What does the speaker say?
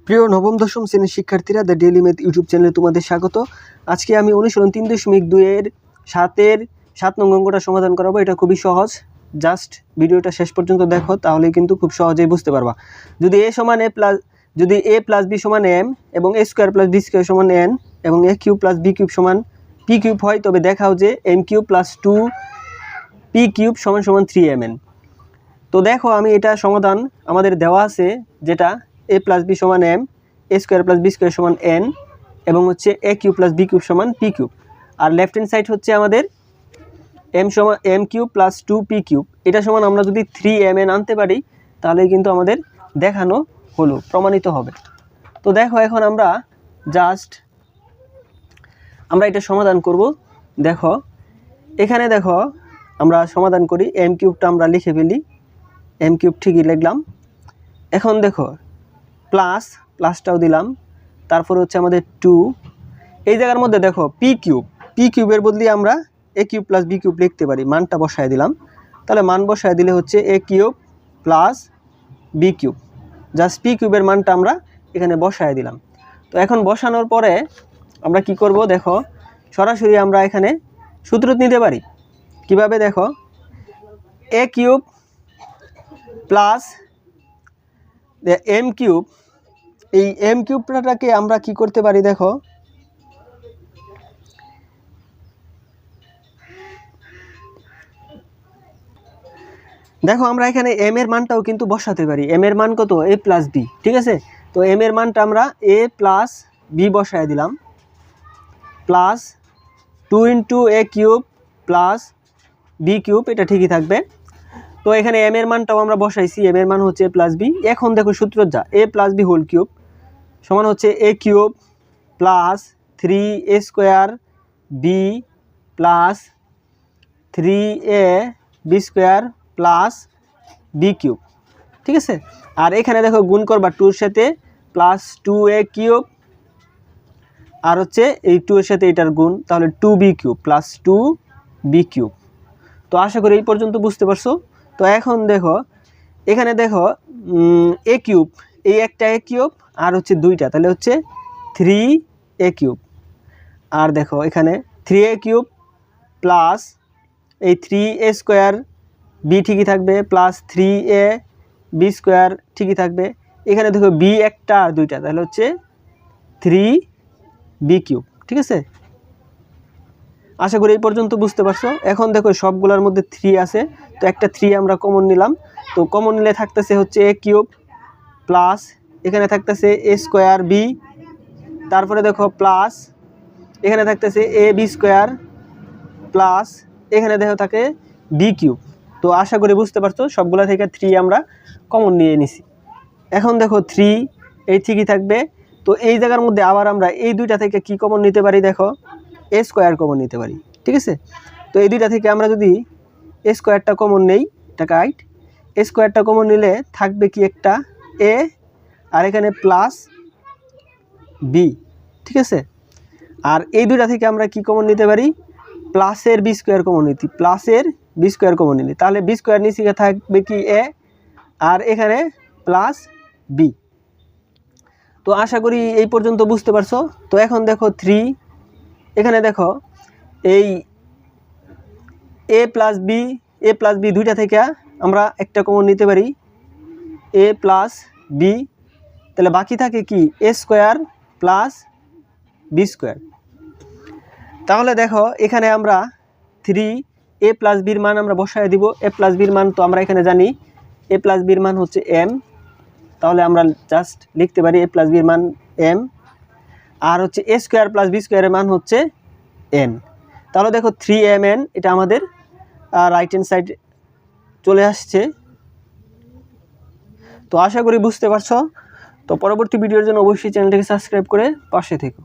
প্রিয় নবম দশম শ্রেণীর শিক্ষার্থীরা দ্য ডেইলি ম্যাথ ইউটিউব চ্যানেলে তোমাদের স্বাগত। আজকে আমি অনুশীলন 3.2 7 নং অঙ্কটা সমাধান করাবো। এটা খুবই সহজ, জাস্ট ভিডিওটা শেষ পর্যন্ত দেখো, তাহলে কিন্তু খুব সহজেই বুঝতে পারবা। যদি এ প্লাস বি সমান এম এবং A square plus B square সমান এন এবং A cube plus B cube সমান পি কিউব হয়, তবে দেখাও যে M cube plus 2 P cube সমান সমান 3mn। তো দেখো, আমি এটা সমাধান আমাদের দেওয়া আছে, যেটা এ প্লাস বি সমান M, A square plus B square সমান এন এবং হচ্ছে A cube plus B cube সমান পি কিউব। আর লেফট হ্যান্ড সাইড হচ্ছে আমাদের এম সমান M cube plus 2 P cube. এটা সমান আমরা যদি 3mn আনতে পারি, তাহলে কিন্তু আমাদের দেখানো হলো, প্রমাণিত হবে। তো দেখো, এখন আমরা এটা সমাধান করব। দেখো এখানে, দেখো আমরা সমাধান করি। এম কিউবটা আমরা লিখে ফেলি, এম কিউব ঠিকই লিখলাম। এখন দেখো প্লাসটাও দিলাম, তারপর হচ্ছে আমাদের 2। এই জায়গার মধ্যে দেখো পি কিউবের বদলে আমরা এ কিউব প্লাস বি কিউব লিখতে পারি। মানটা বসায় দিলাম, তাহলে মান বসায় দিলে হচ্ছে A cube plus B cube. Just P কিউবের মানটা আমরা এখানে বসায় দিলাম। তো এখন বসানোর পরে আমরা কি করব, দেখো সরাসরি আমরা এখানে সূত্র নিতে পারি। কিভাবে? দেখো, এ কিউব প্লাস এম কিউব, এই এম কিউবটাকে আমরা কি করতে পারি? দেখো আমরা এখানে এম এর মানটাও কিন্তু বসাতে পারি। এম এর মান কত? এ প্লাস বি, ঠিক আছে? তো এম এর মানটা আমরা এ প্লাস বি বসায় দিলাম, প্লাস 2 ইন্টু এ কিউব প্লাস বি কিউব, এটা ঠিকই থাকবে। তো এখানে এম এর মানটাও আমরা বসাইছি, এম এর মান হচ্ছে এ প্লাস বি। এখন দেখো সূত্র যা, A plus B whole cube সমান হচ্ছে A cube plus 3a square B plus 3a B square plus B cube, ঠিক আছে? আর এখানে দেখো গুণ করবা 2-র সাথে, প্লাস 2a কিউব আর হচ্ছে এই 2 এর সাথে এটার গুণ, তাহলে 2b cube plus 2b cube. তো আশা করি এই পর্যন্ত বুঝতে পারছো। তো এখন দেখো এখানে, দেখো এ কিউব, এই একটা এ কিউব আর হচ্ছে দুইটা, তাহলে হচ্ছে 3a কিউব। আর দেখো এখানে 3a কিউব প্লাস এই 3a স্কোয়ার বি ঠিকই থাকবে, প্লাস 3a বি স্কোয়ার ঠিকই থাকবে। এখানে দেখো বি একটা আর দুইটা, তাহলে হচ্ছে 3b কিউব, ঠিক আছে? আশা করি এই পর্যন্ত বুঝতে পারছো। এখন দেখো সবগুলোর মধ্যে 3 আছে, তো একটা 3 আমরা কমন নিলাম। তো কমন নিলে থাকতেছে হচ্ছে এ কিউব প্লাস এখানে থাকতেছে এ স্কোয়ার বি, তারপরে দেখো প্লাস এখানে থাকতেছে এ বি স্কোয়ার প্লাস এখানে দেখো থাকে বি কিউব। তো আশা করি বুঝতে পারছো, সবগুলো থেকে 3 আমরা কমন নিয়ে নিছি। এখন দেখো 3 এই ঠিকই থাকবে। তো এই জায়গার মধ্যে আবার আমরা এই দুইটা থেকে কি কমন নিতে পারি? দেখো এ স্কোয়ার কমন নিতে পারি, ঠিক আছে? তো এই দুইটা থেকে আমরা যদি এ স্কোয়ারটা কমন নেই, এটা কাইট, এ স্কোয়ারটা কমন নিলে থাকবে কি একটা এ আর এখানে প্লাস বি, ঠিক আছে? আর এই দুইটা থেকে আমরা কি কমন নিতে পারি? প্লাসের বি স্কোয়ার কমন নিতে, প্লাসের বি স্কোয়ার কমন নিলে, তাহলে বি স্কোয়ার নিচে থাকবে কি এ আর এখানে প্লাস বি। তো আশা করি এই পর্যন্ত বুঝতে পারছো। তো এখন দেখো 3, এখানে দেখো এই এ প্লাস বি দুইটা থেকে আমরা একটা কমন নিতে পারি, এ প্লাস বি, তাহলে বাকি থাকে কি এ স্কোয়ার প্লাস বি স্কোয়ার। তাহলে দেখো এখানে আমরা 3a প্লাস বির মান আমরা বসায় দিব। এ প্লাস বির মান তো আমরা এখানে জানি, এ প্লাস বির মান হচ্ছে এম, তাহলে আমরা জাস্ট লিখতে পারি এ প্লাস বির মান এম, আর হচ্ছে এ স্কোয়ার প্লাস বি স্কোয়ারের মান হচ্ছে এন। তাহলে দেখো 3mn, এটা আমাদের রাইট হ্যান্ড সাইড চলে আসছে। তো আশা করি বুঝতে পারছো। তো পরবর্তী ভিডিওর জন্য অবশ্যই চ্যানেলটাকে সাবস্ক্রাইব করে পাশে থেকো।